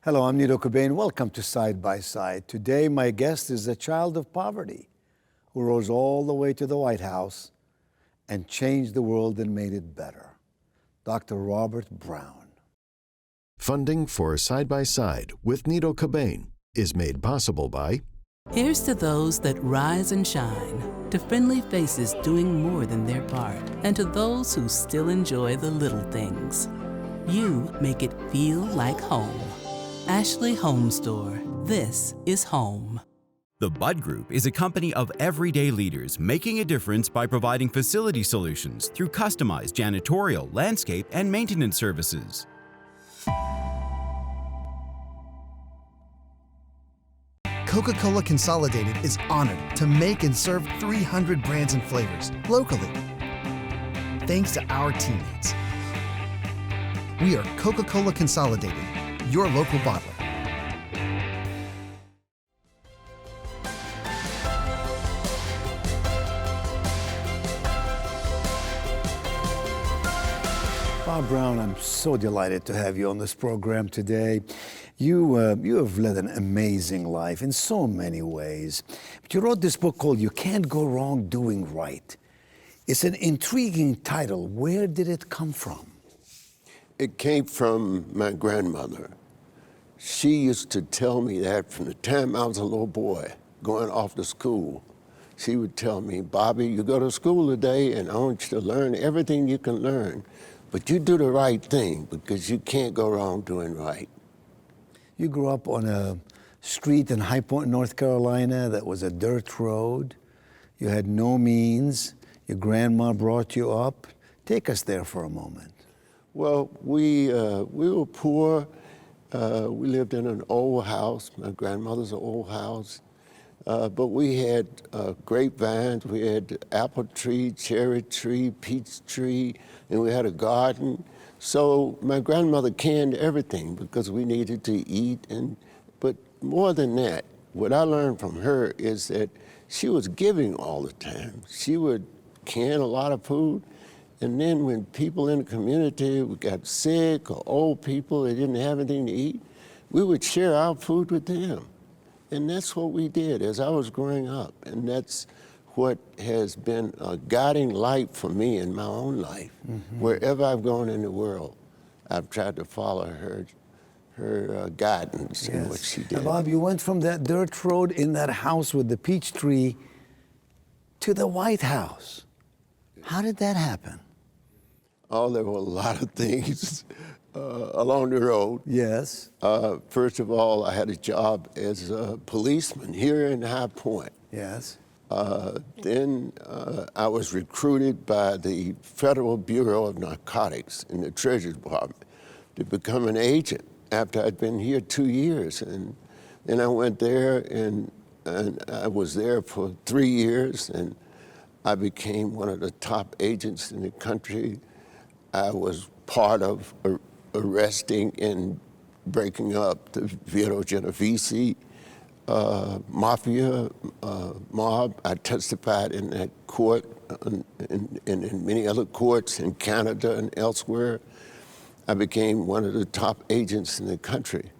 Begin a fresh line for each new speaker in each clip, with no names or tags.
Hello, I'm Nito Cobain. Welcome to Side by Side. Today, my guest is a child of poverty who rose all the way to the White House and changed the world and made it better. Dr. Robert Brown.
Funding for Side by Side with Nito Cobain is made possible by...
Here's to those that rise and shine, to friendly faces doing more than their part, and to those who still enjoy the little things. You make it feel like home. Ashley Home Store. This is home.
The Bud Group is a company of everyday leaders making a difference by providing facility solutions through customized janitorial, landscape, and maintenance services.
Coca-Cola Consolidated is honored to make and serve 300 brands and flavors locally. Thanks to our teammates. We are Coca-Cola Consolidated, your local bottler.
Bob Brown, I'm so delighted to have you on this program today. You have led an amazing life in so many ways. But you wrote this book called You Can't Go Wrong Doing Right. It's an intriguing title. Where did it come from?
It came from my grandmother. She used to tell me that from the time I was a little boy going off to school. She would tell me, Bobby, you go to school today and I want you to learn everything you can learn, but you do the right thing because you can't go wrong doing right.
You grew up on a street in High Point, North Carolina that was a dirt road. You had no means. Your grandma brought you up. Take us there for a moment.
Well, we were poor. We lived in an old house. My grandmother's old house. But we had grapevines. We had apple tree, cherry tree, peach tree, and we had a garden. So my grandmother canned everything because we needed to eat. But more than that, what I learned from her is that she was giving all the time. She would can a lot of food. And then when people in the community got sick or old people, they didn't have anything to eat, we would share our food with them. And that's what we did as I was growing up. And that's what has been a guiding light for me in my own life. Mm-hmm. Wherever I've gone in the world, I've tried to follow her guidance in what she did.
Now, Bob, you went from that dirt road in that house with the peach tree to the White House. How did that happen?
Oh, there were a lot of things along the road.
Yes.
First of all, I had a job as a policeman here in High Point.
Yes.
Then I was recruited by the Federal Bureau of Narcotics in the Treasury Department to become an agent after I'd been here 2 years. And then I went there and I was there for 3 years and I became one of the top agents in the country. I was part of arresting and breaking up the Vito Genovese mafia mob. I testified in that court and in many other courts in Canada and elsewhere. I became one of the top agents in the country.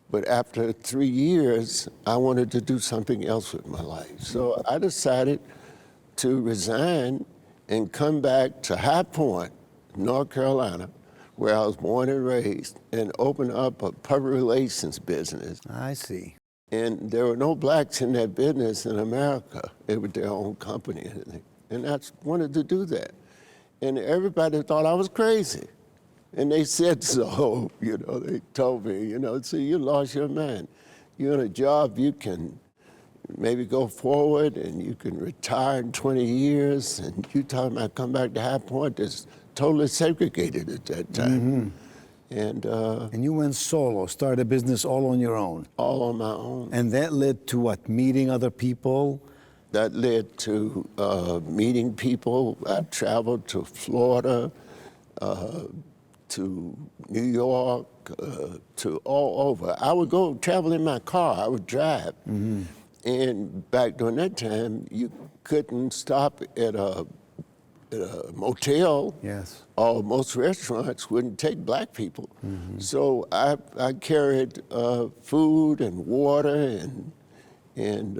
But after 3 years, I wanted to do something else with my life. So I decided to resign and come back to High Point, North Carolina, where I was born and raised, and open up a public relations business.
I see.
And there were no blacks in that business in America. It was their own company. And I wanted to do that. And everybody thought I was crazy. And they said so, they told me, so you lost your mind. You're in a job you can maybe go forward and you can retire in 20 years. And you talking about come back to High Point that's totally segregated at that time. Mm-hmm.
And you went solo, started a business all on your own.
All on my own.
And that led to what, meeting other people?
That led to meeting people. I traveled to Florida, to New York, to all over. I would go travel in my car, I would drive. Mm-hmm. And back during that time, you couldn't stop at a motel,
Yes.
or most restaurants wouldn't take black people. So I carried food and water and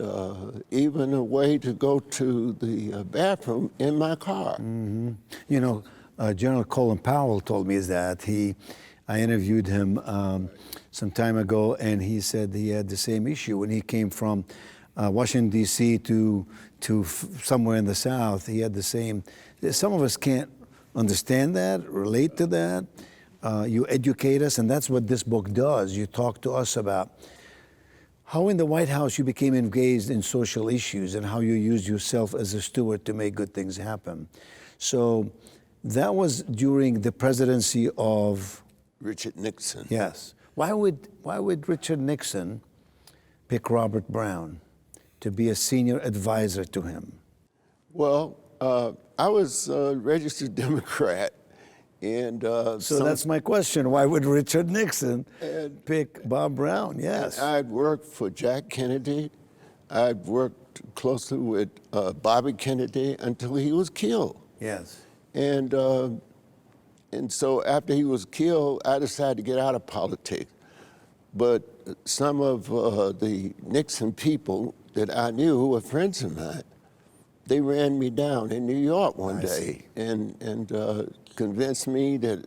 even a way to go to the bathroom in my car.
You know, General Colin Powell told me that I interviewed him some time ago, and he said he had the same issue when he came from Washington, D.C. to somewhere in the South. He had the same. Some of us can't understand that, relate to that. You educate us, and that's what this book does. You talk to us about how in the White House you became engaged in social issues and how you used yourself as a steward to make good things happen. So that was during the presidency of
Richard Nixon.
Yes. Why would Richard Nixon pick Robert Brown to be a senior advisor to him?
Well, I was a registered Democrat, and
So that's my question. Why would Richard Nixon pick Bob Brown? Yes.
I'd worked for Jack Kennedy. I'd worked closely with Bobby Kennedy until he was killed.
Yes.
And so after he was killed, I decided to get out of politics. But some of the Nixon people that I knew who were friends of mine, they ran me down in New York one day and convinced me that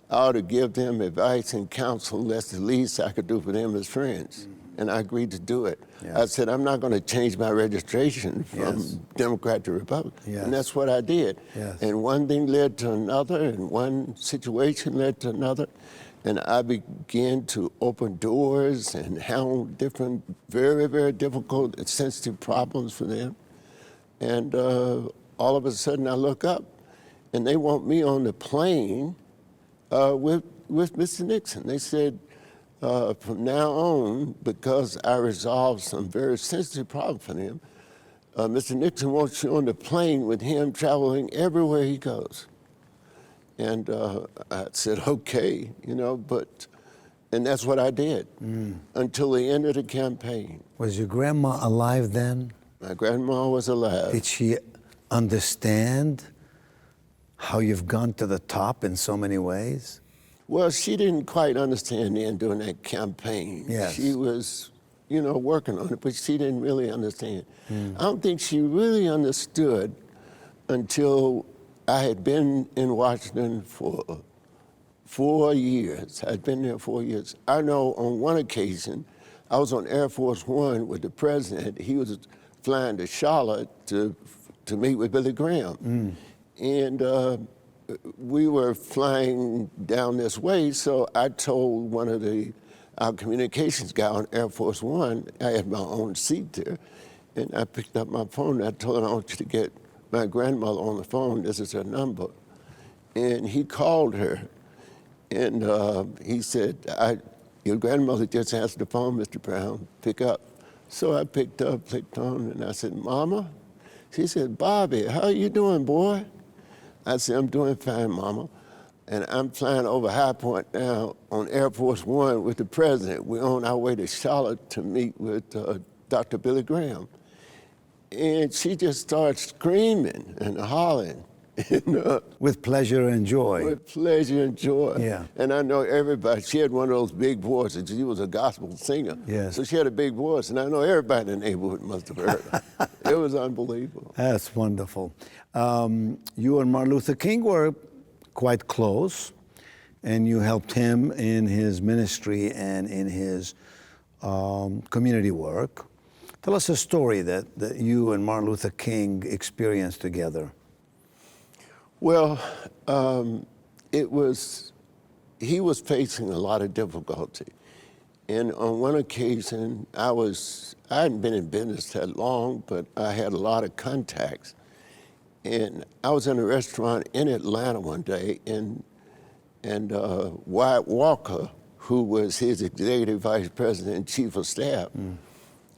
I ought to give them advice and counsel. That's the least I could do for them as friends. And I agreed to do it.
Yes.
I said, I'm not going to change my registration from
Yes.
Democrat to Republican.
Yes.
And that's what I did.
Yes.
And one thing led to another, and one situation led to another. And I began to open doors and handle different, very, very difficult and sensitive problems for them. And all of a sudden I look up, and they want me on the plane with Mr. Nixon. They said, from now on, because I resolved some very sensitive problems for them, Mr. Nixon wants you on the plane with him traveling everywhere he goes. And I said, okay, and that's what I did until the end of the campaign.
Was your grandma alive then?
My grandma was alive.
Did she understand how you've gone to the top in so many ways?
Well, she didn't quite understand then during that campaign.
Yes.
She was, working on it, but she didn't really understand. I don't think she really understood until I had been in Washington for 4 years. I'd been there 4 years. I know on one occasion, I was on Air Force One with the president. He was flying to Charlotte to meet with Billy Graham. And we were flying down this way, so I told one of our communications guy on Air Force One, I had my own seat there, and I picked up my phone and I told him, I want you to get my grandmother on the phone, this is her number. And he called her, and he said, your grandmother just answered the phone, Mr. Brown, pick up. So I picked up, clicked on, and I said, Mama? She said, Bobby, how you doing, boy? I said, I'm doing fine, Mama. And I'm flying over High Point now on Air Force One with the president. We're on our way to Charlotte to meet with Dr. Billy Graham. And she just started screaming and hollering.
With pleasure and joy.
With pleasure and joy.
Yeah.
And I know everybody, she had one of those big voices. She was a gospel singer.
Yes.
So she had a big voice, and I know everybody in the neighborhood must have heard her. It was unbelievable.
That's wonderful. You and Martin Luther King were quite close, and you helped him in his ministry and in his community work. Tell us a story that you and Martin Luther King experienced together.
Well, he was facing a lot of difficulty. And on one occasion, I hadn't been in business that long, but I had a lot of contacts. And I was in a restaurant in Atlanta one day, and Wyatt Walker, who was his executive vice president and chief of staff,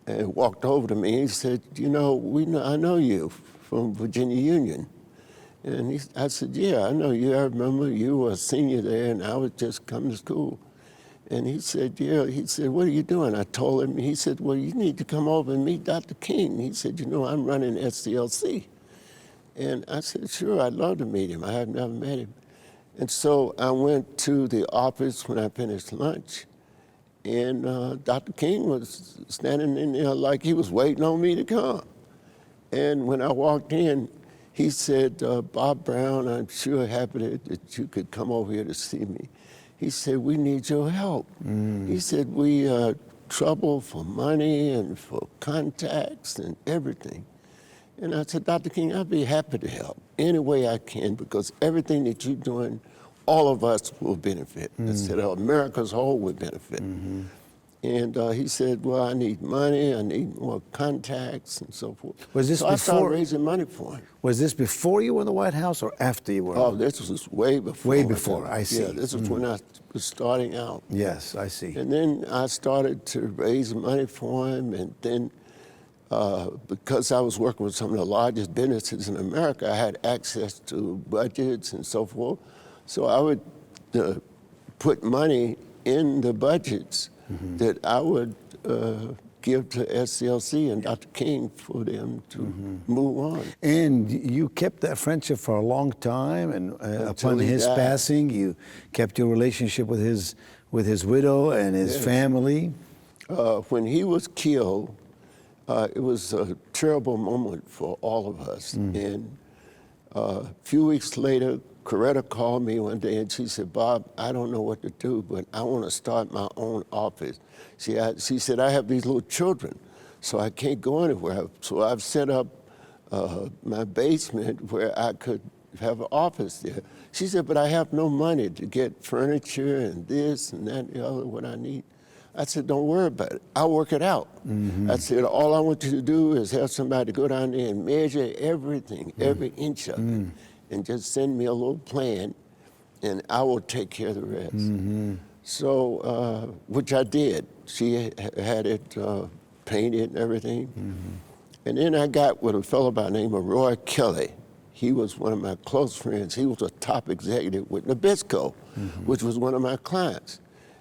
and walked over to me and he said, I know you from Virginia Union. And I said, yeah, I know you. I remember you were a senior there, and I was just coming to school. And he said, yeah. He said, what are you doing? I told him. He said, well, you need to come over and meet Dr. King. He said, I'm running SCLC. And I said, sure, I'd love to meet him. I have never met him. And so I went to the office when I finished lunch, and Dr. King was standing in there like he was waiting on me to come. And when I walked in, he said, Bob Brown, I'm sure happy that you could come over here to see me. He said, we need your help. He said, we trouble for money and for contacts and everything. And I said, Dr. King, I'd be happy to help any way I can, because everything that you're doing, all of us will benefit. I said, America's whole will benefit. And he said, well, I need money, I need more contacts and so forth.
Was this
so I started
before-
raising money for him.
Was this before you were in the White House or after you were?
Oh, this was way before.
Way before, I see.
Yeah, this was when I was starting out.
Yes, I see.
And then I started to raise money for him, and then because I was working with some of the largest businesses in America, I had access to budgets and so forth. So I would put money in the budgets that I would give to SCLC and Dr. King for them to move on.
And you kept that friendship for a long time, and upon
he
his
died.
passing, you kept your relationship with his widow and his
Yes.
family.
When he was killed, it was a terrible moment for all of us. And a few weeks later, Coretta called me one day and she said, Bob, I don't know what to do, but I want to start my own office. She said, I have these little children, so I can't go anywhere. So I've set up my basement where I could have an office there. She said, but I have no money to get furniture and this and that and the other, what I need. I said, don't worry about it. I'll work it out. I said, all I want you to do is have somebody go down there and measure everything, every inch of it, and just send me a little plan, and I will take care of the rest. So, which I did. She had it painted and everything. And then I got with a fellow by the name of Roy Kelly. He was one of my close friends. He was a top executive with Nabisco, which was one of my clients.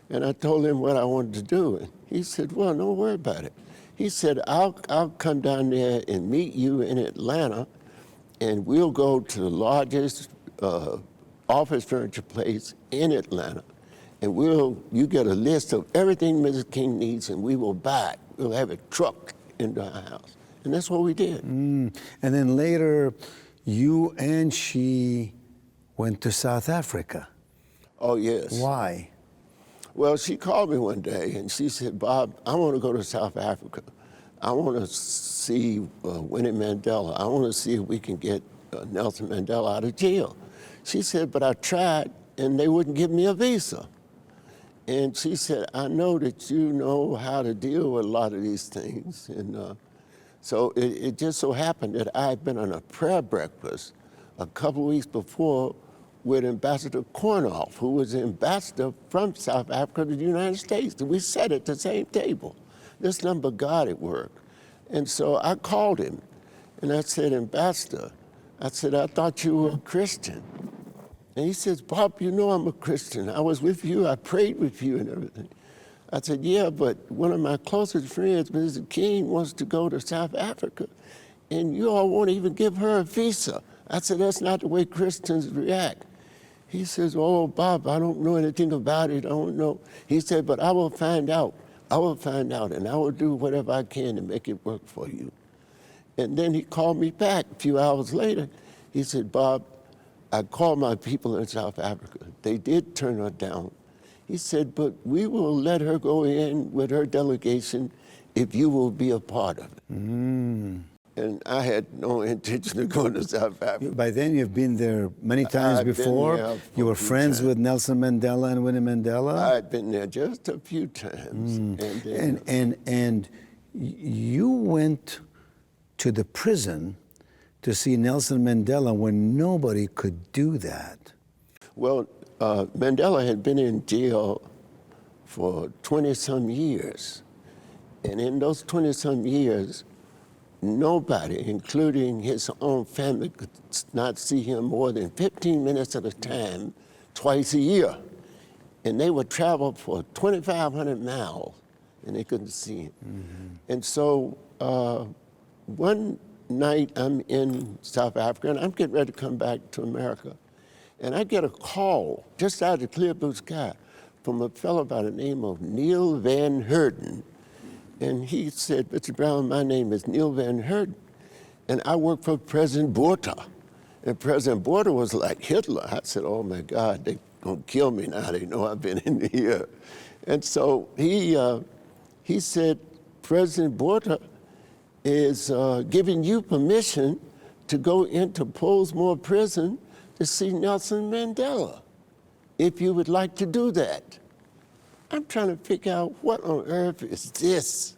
And I told him what I wanted to do. And he said, well, don't worry about it. He said, I'll come down there and meet you in Atlanta, and we'll go to the largest office furniture place in Atlanta, and you get a list of everything Mrs. King needs, and we will buy it. We'll have it trucked into our house. And that's what we did.
And then later, you and she went to South Africa.
Oh, yes.
Why?
Well, she called me one day and she said, Bob, I want to go to South Africa. I want to see Winnie Mandela. I want to see if we can get Nelson Mandela out of jail. She said, but I tried and they wouldn't give me a visa. And she said, I know that you know how to deal with a lot of these things. And so it just so happened that I had been on a prayer breakfast a couple of weeks before with Ambassador Kornoff, who was the ambassador from South Africa to the United States. And we sat at the same table. This number God at work. And so I called him and I said, Ambassador, I said, I thought you were a Christian. And he says, Bob, you know I'm a Christian. I was with you, I prayed with you and everything. I said, yeah, but one of my closest friends, Mrs. King, wants to go to South Africa, and you all won't even give her a visa. I said, that's not the way Christians react. He says, oh, Bob, I don't know anything about it, I don't know. He said, but I will find out. I will find out, and I will do whatever I can to make it work for you. And then he called me back a few hours later. He said, Bob, I called my people in South Africa. They did turn her down. He said, but we will let her go in with her delegation if you will be a part of it. And I had no intention of going to South Africa.
By then, you've been there many times
I've been
before.
there for
You
a
were
few
friends
times.
with Nelson Mandela and Winnie Mandela.
I had been there just a few times. And then,
And you went to the prison to see Nelson Mandela when nobody could do that.
well, Mandela had been in jail for 20-some years. And in those 20-some years, nobody, including his own family, could not see him more than 15 minutes at a time, twice a year. And they would travel for 2,500 miles, and they couldn't see him. And so one night I'm in South Africa, and I'm getting ready to come back to America. And I get a call just out of the clear blue sky from a fellow by the name of Neil Van Heerden. And he said, Mr. Brown, my name is Neil Van Heerden, and I work for President Botha. And President Botha was like Hitler. I said, oh my God, they're gonna kill me now. They know I've been in here. And so he said, President Botha is giving you permission to go into Pollsmoor prison to see Nelson Mandela, if you would like to do that. I'm trying to figure out what on earth is this?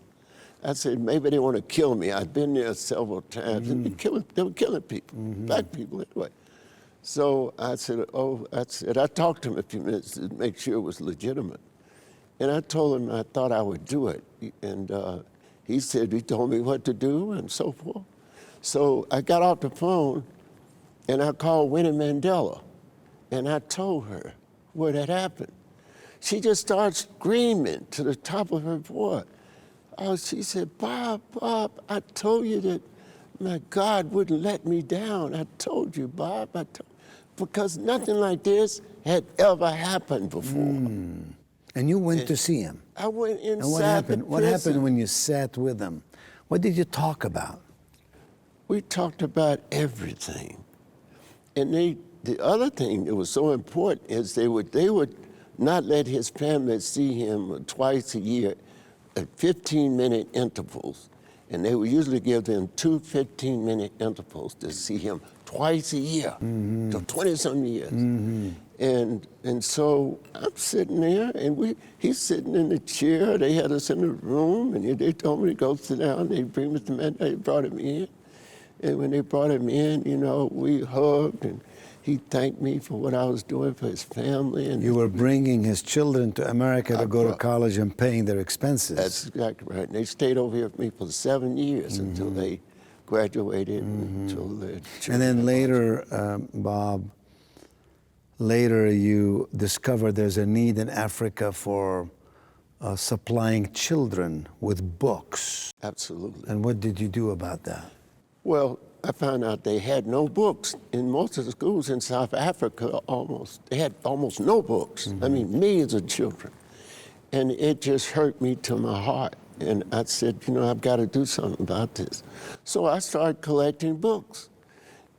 I said, maybe they want to kill me. I've been there several times, and they were killing people, black people anyway. So I said, I talked to him a few minutes to make sure it was legitimate. And I told him I thought I would do it. And he told me what to do and so forth. So I got off the phone and I called Winnie Mandela and I told her what had happened. She just started screaming to the top of her voice. She said, Bob, I told you that my God wouldn't let me down. I told you, Bob, because nothing like this had ever happened before.
And you went to see him.
I went inside
And what happened?
the
What
prison.
happened when you sat with him? What did you talk about?
We talked about everything. And the other thing that was so important is they would not let his family see him twice a year at 15-minute intervals. And they would usually give them 2 15-minute intervals to see him twice a year, for 20-some years. And so I'm sitting there, and he's sitting in the chair. They had us in the room, and they told me to go sit down. They bring Mr. Mandela, they brought him in. And when they brought him in, we hugged, and he thanked me for what I was doing for his family. And
You were bringing his children to America to go to college and paying their expenses.
That's exactly right. And they stayed over here with me for 7 years until they graduated, until their
And then later, Bob, you discovered there's a need in Africa for supplying children with books.
Absolutely.
And what did you do about that?
Well, I found out they had no books in most of the schools in South Africa. They had almost no books. I mean, millions of children. And it just hurt me to my heart. And I said, I've got to do something about this. So I started collecting books.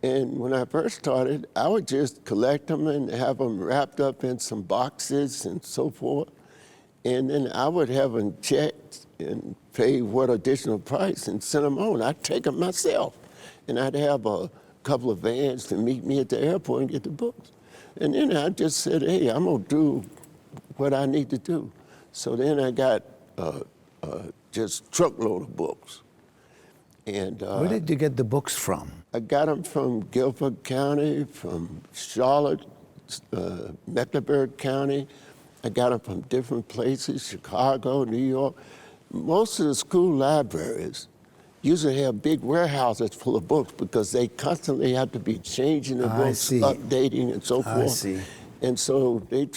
And when I first started, I would just collect them and have them wrapped up in some boxes and so forth. And then I would have them checked and pay what additional price and send them on. I'd take them myself. And I'd have a couple of vans to meet me at the airport and get the books. And then I just said, hey, I'm gonna do what I need to do. So then I got just truckload of books. And
Where did you get the books from?
I got them from Guilford County, from Charlotte, Mecklenburg County. I got them from different places, Chicago, New York. Most of the school libraries usually have big warehouses full of books because they constantly have to be changing the books, updating and so forth.
I see.
And so they'd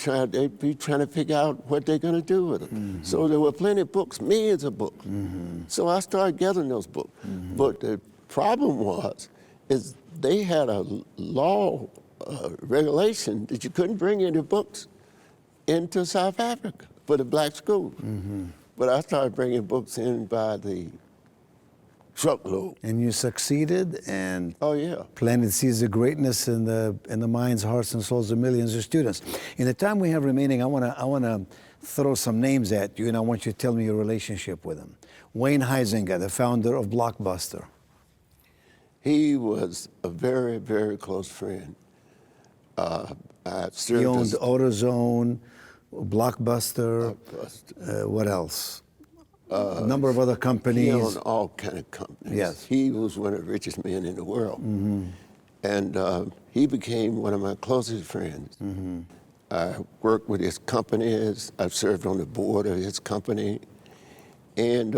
be trying to figure out what they're going to do with them. So there were plenty of books, millions of books. So I started gathering those books. But the problem is they had a law regulation that you couldn't bring any books into South Africa for the black schools. But I started bringing books in by the truckload.
And you succeeded and planted seeds of greatness in the minds, hearts, and souls of millions of students. In the time we have remaining, I wanna throw some names at you, and I want you to tell me your relationship with them. Wayne Huizenga, the founder of Blockbuster.
He was a very, very close friend.
He owned AutoZone, Blockbuster. What else? A number of other companies.
He owned all kind of companies.
Yes.
He was one of the richest men in the world. And he became one of my closest friends. I worked with his companies. I served on the board of his company. And,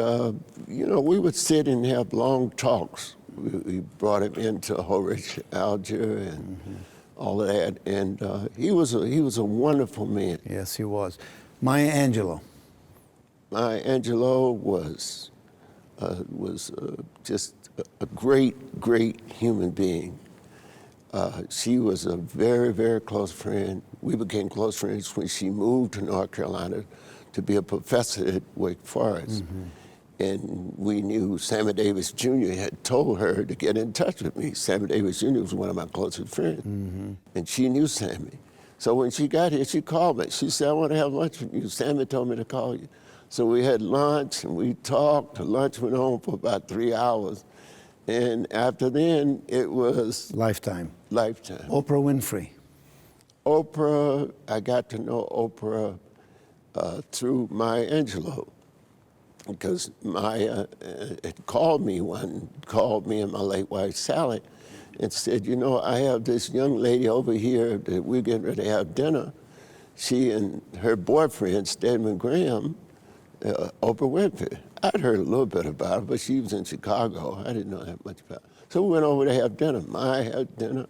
we would sit and have long talks. We brought him into Horatio Alger and all of that. And he was a wonderful man.
Yes, he was. Maya Angelou.
Maya Angelou was just a great, great human being. She was a very, very close friend. We became close friends when she moved to North Carolina to be a professor at Wake Forest. And we knew Sammy Davis Jr. had told her to get in touch with me. Sammy Davis Jr. was one of my closest friends. And she knew Sammy. So when she got here, she called me. She said, I want to have lunch with you. Sammy told me to call you. So we had lunch and we talked. The lunch went on for about 3 hours. And after then, it was
Lifetime.
lifetime.
Oprah Winfrey.
Oprah, I got to know Oprah through Maya Angelou, because Maya had called me and my late wife Sally, and said, you know, I have this young lady over here that we're getting ready to have dinner. She and her boyfriend, Stedman Graham, Oprah Winfrey. I'd heard a little bit about her, but she was in Chicago. I didn't know that much about her. So we went over to have dinner. Maya had dinner,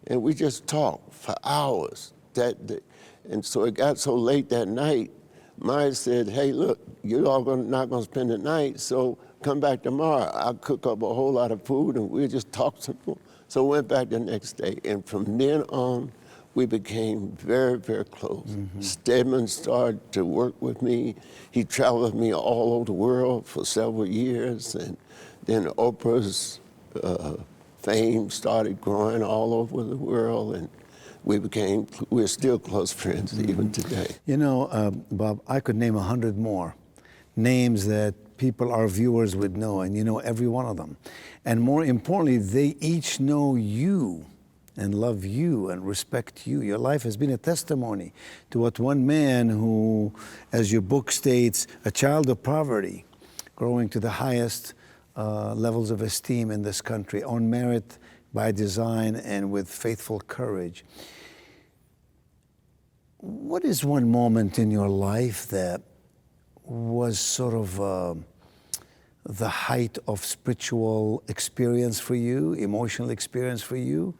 and we just talked for hours. And so it got so late that night, Maya said, hey, look, you're all not going to spend the night, so come back tomorrow. I'll cook up a whole lot of food, and we'll just talk some more. So we went back the next day, and from then on, we became very, very close. Stedman started to work with me. He traveled with me all over the world for several years, and then Oprah's fame started growing all over the world, and we're still close friends even today.
You know, Bob, I could name 100 more names that people, our viewers, would know, and you know every one of them. And more importantly, they each know you and love you and respect you. Your life has been a testimony to what one man who, as your book states, a child of poverty, growing to the highest levels of esteem in this country, on merit, by design, and with faithful courage. What is one moment in your life that was sort of the height of spiritual experience for you, emotional experience for you?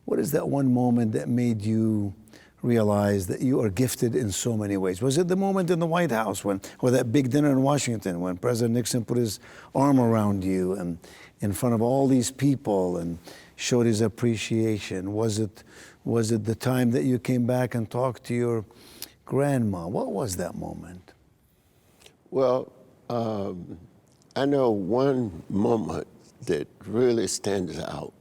What is that one moment that made you realize that you are gifted in so many ways? Was it the moment in the White House or that big dinner in Washington when President Nixon put his arm around you and in front of all these people and showed his appreciation? Was it the time that you came back and talked to your grandma? What was that moment?
Well, I know one moment that really stands out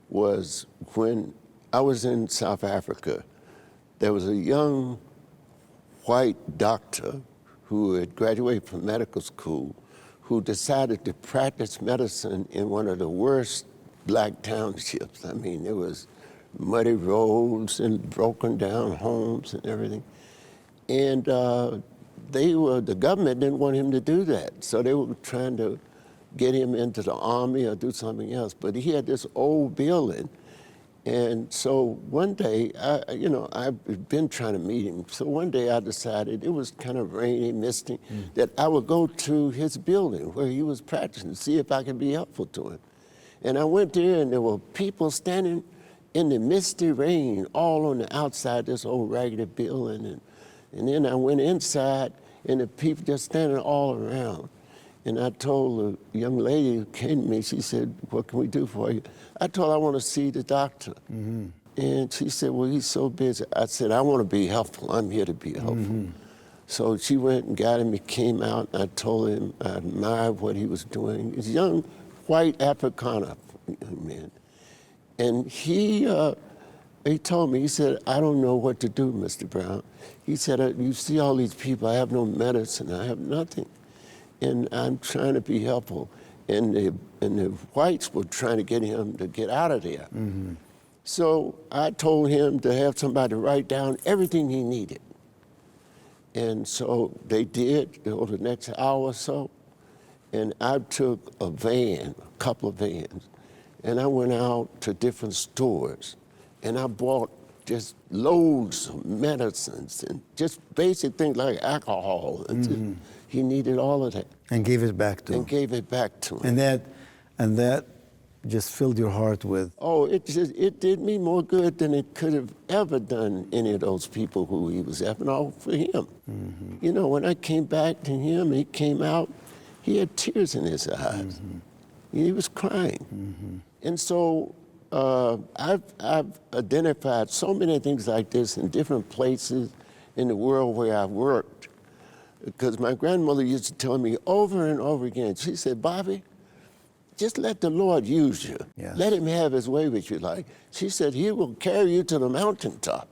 was when I was in South Africa. There was a young white doctor who had graduated from medical school who decided to practice medicine in one of the worst black townships. I mean, there was muddy roads and broken down homes and everything. And the government didn't want him to do that. So they were trying to get him into the army or do something else. But he had this old building. And so one day, I've been trying to meet him. So one day I decided, it was kind of rainy, misty, that I would go to his building where he was practicing to see if I could be helpful to him. And I went there and there were people standing in the misty rain all on the outside of this old raggedy building. And then I went inside and the people just standing all around. And I told the young lady who came to me, she said, what can we do for you? I told her I want to see the doctor. And she said, well, he's so busy. I said, I want to be helpful. I'm here to be helpful. So she went and got him. He came out, and I told him I admired what he was doing. He's a young, white Afrikaner man. And he told me, he said, I don't know what to do, Mr. Brown. He said, you see all these people, I have no medicine, I have nothing. And I'm trying to be helpful. And the whites were trying to get him to get out of there. So I told him to have somebody write down everything he needed. And so they did over the next hour or so. And I took a couple of vans, and I went out to different stores, and I bought just loads of medicines and just basic things like alcohol. And he needed all of that.
And gave it back to him.
And gave it back to him.
And that just filled your heart with...
Oh, it did me more good than it could have ever done any of those people who he was helping, all for him. You know, when I came back to him, he came out, he had tears in his eyes. He was crying. And so I've identified so many things like this in different places in the world where I've worked. Because my grandmother used to tell me over and over again, she said, Bobby, just let the Lord use you.
Yes.
Let him have his way with you. Like she said, he will carry you to the mountaintop.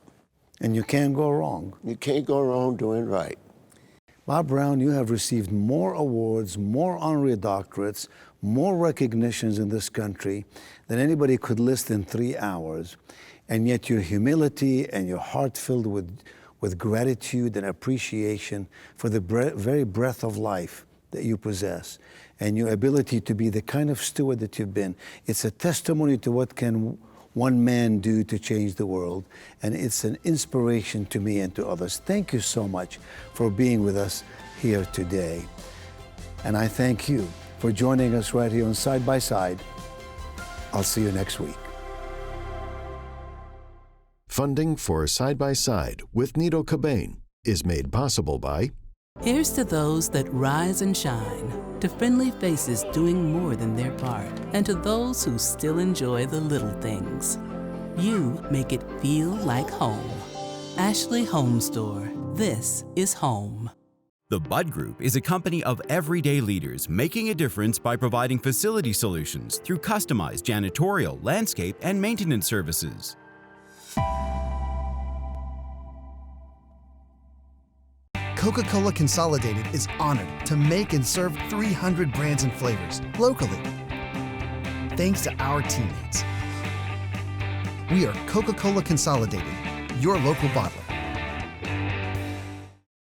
And you can't go wrong.
You can't go wrong doing right.
Bob Brown, you have received more awards, more honorary doctorates, more recognitions in this country than anybody could list in 3 hours. And yet your humility and your heart filled with gratitude and appreciation for the very breath of life that you possess and your ability to be the kind of steward that you've been. It's a testimony to what can one man do to change the world, and it's an inspiration to me and to others. Thank you so much for being with us here today. And I thank you for joining us right here on Side by Side. I'll see you next week.
Funding for Side by Side with Nito Cobain is made possible by
Here's to those that rise and shine, to friendly faces doing more than their part, and to those who still enjoy the little things. You make it feel like home. Ashley Home Store. This is home.
The Bud Group is a company of everyday leaders making a difference by providing facility solutions through customized janitorial, landscape, and maintenance services.
Coca-Cola Consolidated is honored to make and serve 300 brands and flavors locally. Thanks to our teammates. We are Coca-Cola Consolidated, your local bottler.